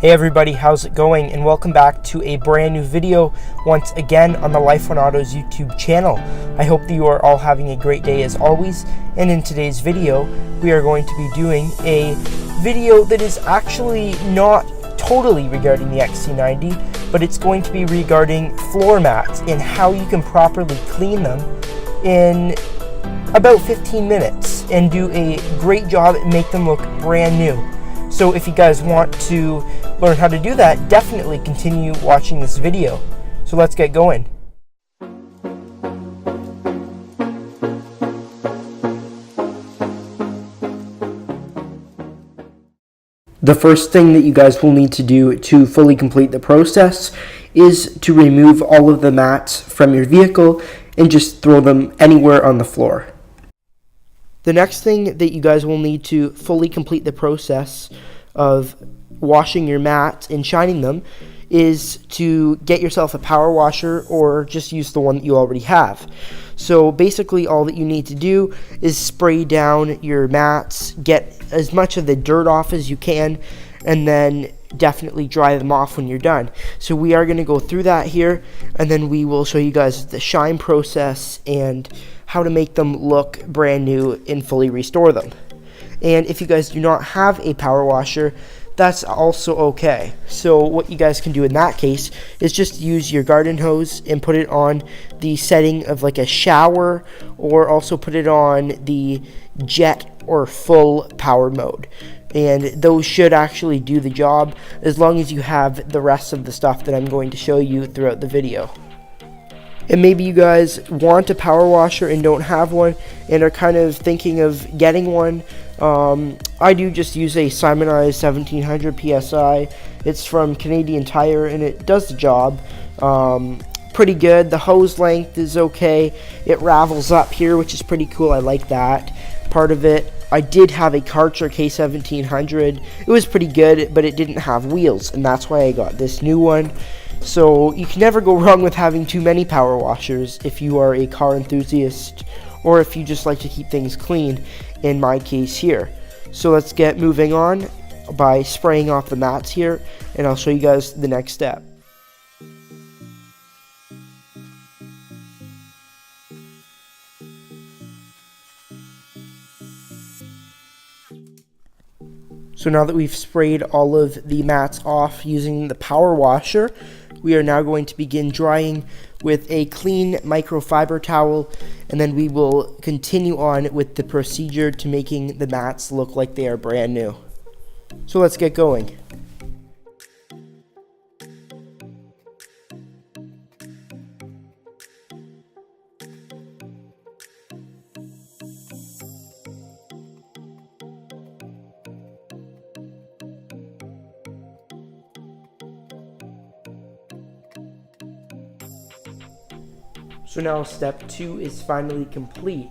Hey everybody, how's it going? And welcome back to a brand new video once again on the Life on Auto's YouTube channel. I hope that you are all having a great day as always, and in today's video we are going to be doing a video that is actually not totally regarding the XC90, but it's going to be regarding floor mats and how you can properly clean them in about 15 minutes and do a great job and make them look brand new. So if you guys want to learn how to do that, definitely continue watching this video. So let's get going. The first thing that you guys will need to do to fully complete the process is to remove all of the mats from your vehicle and just throw them anywhere on the floor. The next thing that you guys will need to fully complete the process of washing your mats and shining them is to get yourself a power washer or just use the one that you already have. So basically all that you need to do is spray down your mats, get as much of the dirt off as you can, and then definitely dry them off when you're done. So we are going to go through that here, and then we will show you guys the shine process and how to make them look brand new and fully restore them. And if you guys do not have a power washer, that's also okay. So what you guys can do in that case is just use your garden hose and put it on the setting of like a shower, or also put it on the jet or full power mode. And those should actually do the job as long as you have the rest of the stuff that I'm going to show you throughout the video. And maybe you guys want a power washer and don't have one and are kind of thinking of getting one. I do just use a Simonized 1700 PSI. It's from Canadian Tire and it does the job pretty good. The hose length is okay. It ravels up here, which is pretty cool. I like that part of it. I did have a Karcher K1700. It was pretty good, but it didn't have wheels, and that's why I got this new one. So you can never go wrong with having too many power washers if you are a car enthusiast, or if you just like to keep things clean, in my case here. So let's get moving on by spraying off the mats here, and I'll show you guys the next step. So now that we've sprayed all of the mats off using the power washer, we are now going to begin drying with a clean microfiber towel, and then we will continue on with the procedure to making the mats look like they are brand new. So let's get going. So now step 2 is finally complete,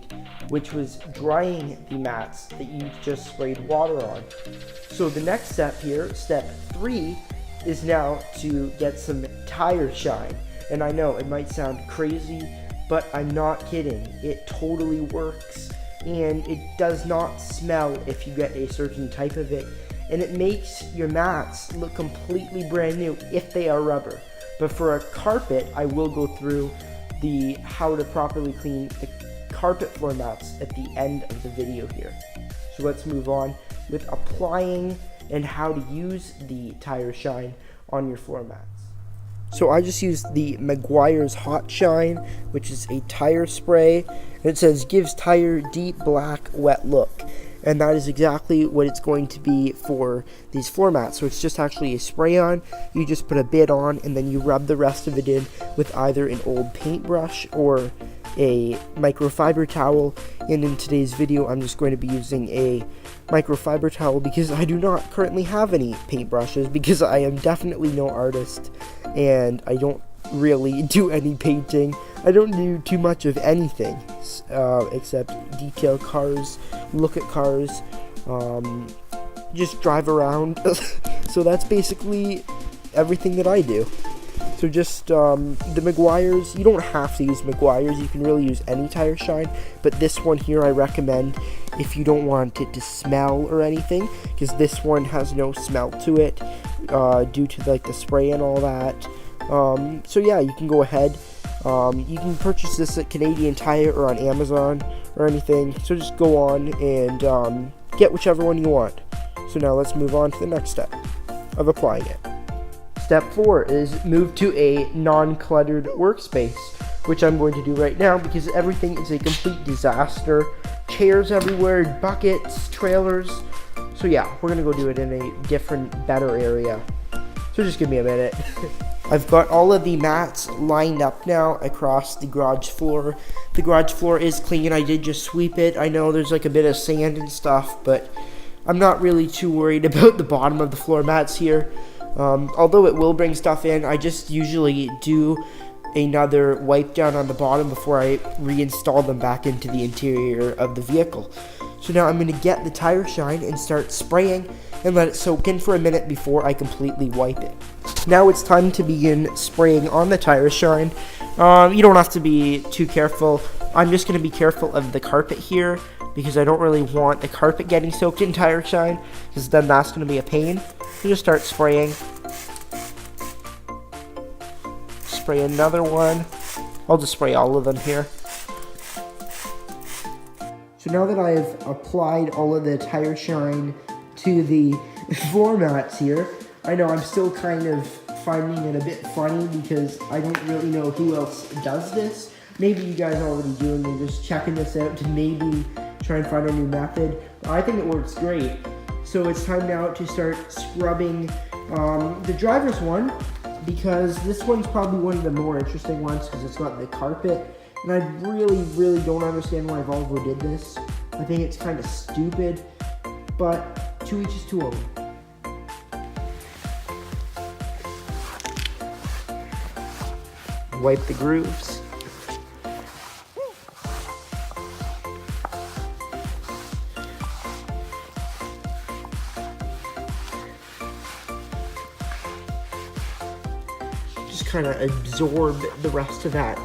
which was drying the mats that you just sprayed water on. So the next step here, step 3, is now to get some tire shine. And I know it might sound crazy, but I'm not kidding. It totally works, and it does not smell if you get a certain type of it. And it makes your mats look completely brand new if they are rubber. But for a carpet, I will go through the how to properly clean the carpet floor mats at the end of the video here. So let's move on with applying and how to use the tire shine on your floor mats. So I just used the Meguiar's Hot Shine, which is a tire spray, and it says gives tire deep black wet look. And that is exactly what it's going to be for these floor mats. So it's just actually a spray on. You just put a bit on, and then you rub the rest of it in with either an old paintbrush or a microfiber towel. And in today's video, I'm just going to be using a microfiber towel because I do not currently have any paintbrushes, because I am definitely no artist and I don't really do any painting. I don't do too much of anything except detail cars, look at cars, just drive around. So that's basically everything that I do. So just the Meguiar's, you don't have to use Meguiar's, you can really use any tire shine, but this one here I recommend if you don't want it to smell or anything, because this one has no smell to it due to like the spray and all that. So yeah, you can go ahead. You can purchase this at Canadian Tire or on Amazon or anything. So just go on and get whichever one you want. So now let's move on to the next step of applying it. Step 4 is move to a non-cluttered workspace, which I'm going to do right now because everything is a complete disaster. Chairs everywhere, buckets, trailers. So yeah, we're going to go do it in a different, better area. So just give me a minute. I've got all of the mats lined up now across the garage floor. The garage floor is clean. I did just sweep it. I know there's like a bit of sand and stuff, but I'm not really too worried about the bottom of the floor mats here. Although it will bring stuff in, I just usually do another wipe down on the bottom before I reinstall them back into the interior of the vehicle. So now I'm going to get the tire shine and start spraying and let it soak in for a minute before I completely wipe it. Now it's time to begin spraying on the tire shine. You don't have to be too careful. I'm just going to be careful of the carpet here because I don't really want the carpet getting soaked in tire shine because then that's going to be a pain. So just start spraying. Spray another one. I'll just spray all of them here. So now that I've applied all of the tire shine to the floor mats here, I know I'm still kind of finding it a bit funny because I don't really know who else does this. Maybe you guys already do and you're just checking this out to maybe try and find a new method. I think it works great. So it's time now to start scrubbing the driver's one because this one's probably one of the more interesting ones because it's got the carpet. And I really don't understand why Volvo did this. I think it's kind of stupid, but to each his to own. Wipe the grooves. Just kind of absorb the rest of that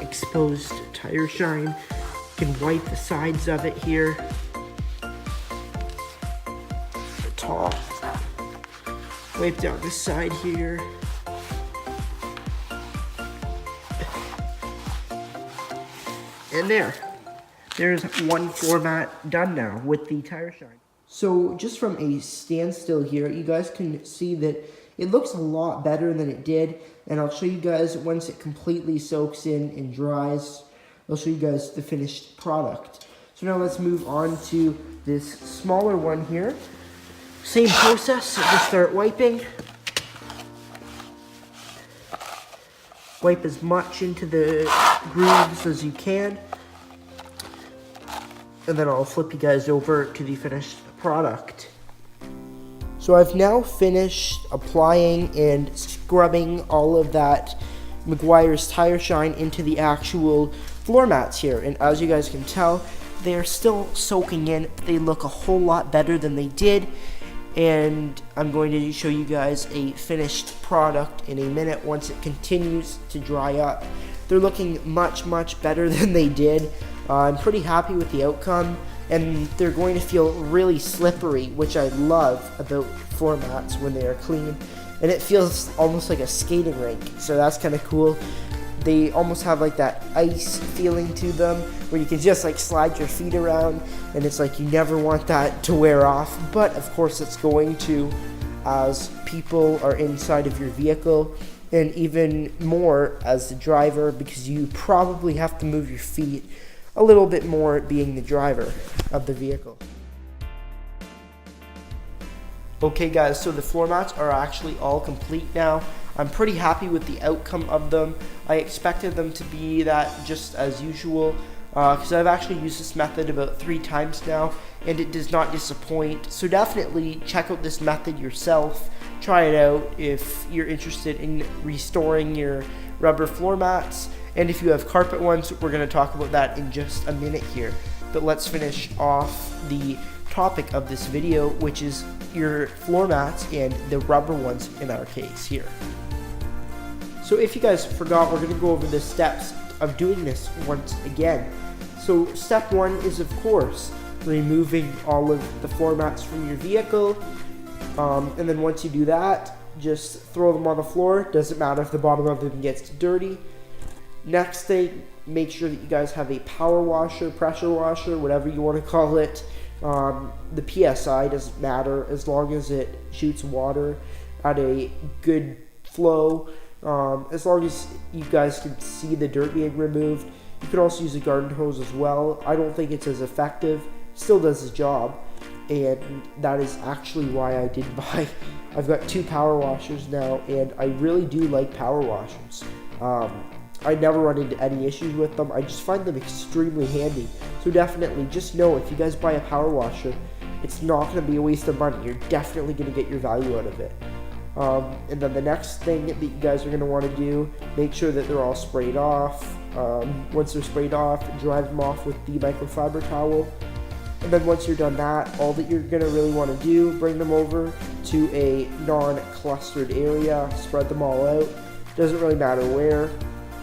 exposed tire shine. You can wipe the sides of it here. The top. Wipe down this side here. And there's one floor mat done now with the tire shine. So just from a standstill here, you guys can see that it looks a lot better than it did. And I'll show you guys once it completely soaks in and dries. I'll show you guys the finished product. So now let's move on to this smaller one here. Same process, so just start wiping. Wipe as much into the grooves as you can. And then I'll flip you guys over to the finished product. So I've now finished applying and scrubbing all of that Meguiar's tire shine into the actual floor mats here. And as you guys can tell, they're still soaking in. They look a whole lot better than they did. And I'm going to show you guys a finished product in a minute once it continues to dry up. They're looking much better than they did. I'm pretty happy with the outcome, and they're going to feel really slippery, which I love about floor mats when they are clean. And it feels almost like a skating rink, so that's kind of cool. They almost have like that ice feeling to them, where you can just like slide your feet around, and it's like you never want that to wear off. But of course it's going to, as people are inside of your vehicle, and even more as the driver, because you probably have to move your feet a little bit more being the driver of the vehicle. Okay guys, so the floor mats are actually all complete now. I'm pretty happy with the outcome of them. I expected them to be that just as usual, because I've actually used this method about 3 times now, and it does not disappoint. So definitely check out this method yourself. Try it out if you're interested in restoring your rubber floor mats. And if you have carpet ones, we're going to talk about that in just a minute here. But let's finish off the topic of this video, which is your floor mats and the rubber ones in our case here. So if you guys forgot, we're going to go over the steps of doing this once again. So step 1 is, of course, removing all of the floor mats from your vehicle. And then once you do that, just throw them on the floor. Doesn't matter if the bottom of them gets dirty. Next thing, make sure that you guys have a power washer, pressure washer, whatever you want to call it. The PSI doesn't matter as long as it shoots water at a good flow. As long as you guys can see the dirt being removed. You can also use a garden hose as well. I don't think it's as effective. Still does the job. And that is actually why I did buy. I've got 2 power washers now, and I really do like power washers. I never run into any issues with them. I just find them extremely handy. So definitely just know, if you guys buy a power washer, it's not going to be a waste of money. You're definitely going to get your value out of it. And then the next thing that you guys are going to want to do, make sure that they're all sprayed off. Once they're sprayed off, dry them off with the microfiber towel. And then once you're done that, all that you're going to really want to do, bring them over to a non-clustered area, spread them all out, doesn't really matter where,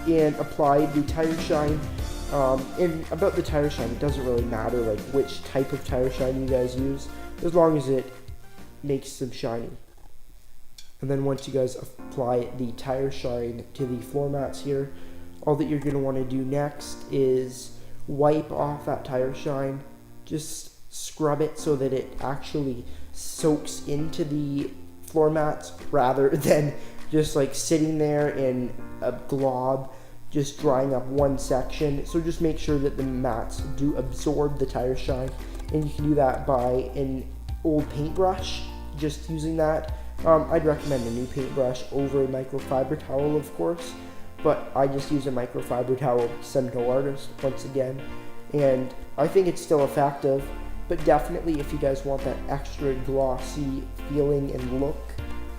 and apply the tire shine. And about the tire shine, it doesn't really matter like which type of tire shine you guys use, as long as it makes them shiny. And then once you guys apply the tire shine to the floor mats here, all that you're going to want to do next is wipe off that tire shine. Just scrub it so that it actually soaks into the floor mats rather than just like sitting there in a glob, just drying up one section. So just make sure that the mats do absorb the tire shine, and you can do that by an old paintbrush, just using that. I'd recommend a new paintbrush over a microfiber towel, of course, but I just use a microfiber towel because I'm no artist, once again, and I think it's still effective. But definitely, if you guys want that extra glossy feeling and look,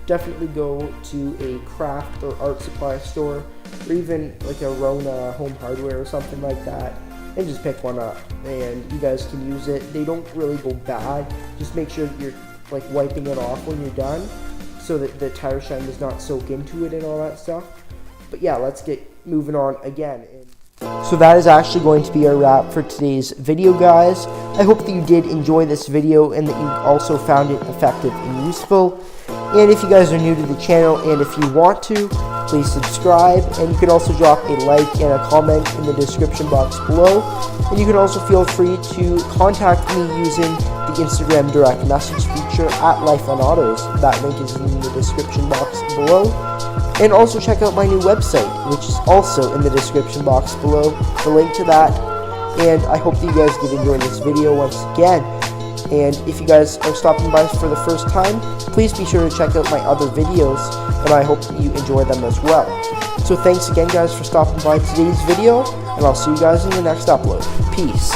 definitely go to a craft or art supply store, or even like a Rona Home Hardware or something like that, and just pick one up, and you guys can use it. They don't really go bad. Just make sure that you're like wiping it off when you're done, so that the tire shine does not soak into it and all that stuff. But yeah, let's get moving on again. So that is actually going to be our wrap for today's video, guys. I hope that you did enjoy this video and that you also found it effective and useful. And if you guys are new to the channel, and if you want to, please subscribe, and you can also drop a like and a comment in the description box below. And you can also feel free to contact me using the Instagram direct message feature at Life on Autos. That link is in the description box below. And also check out my new website, which is also in the description box below, the link to that. And I hope that you guys did enjoy this video once again. And if you guys are stopping by for the first time, please be sure to check out my other videos, and I hope that you enjoy them as well. So thanks again, guys, for stopping by today's video, and I'll see you guys in the next upload. Peace.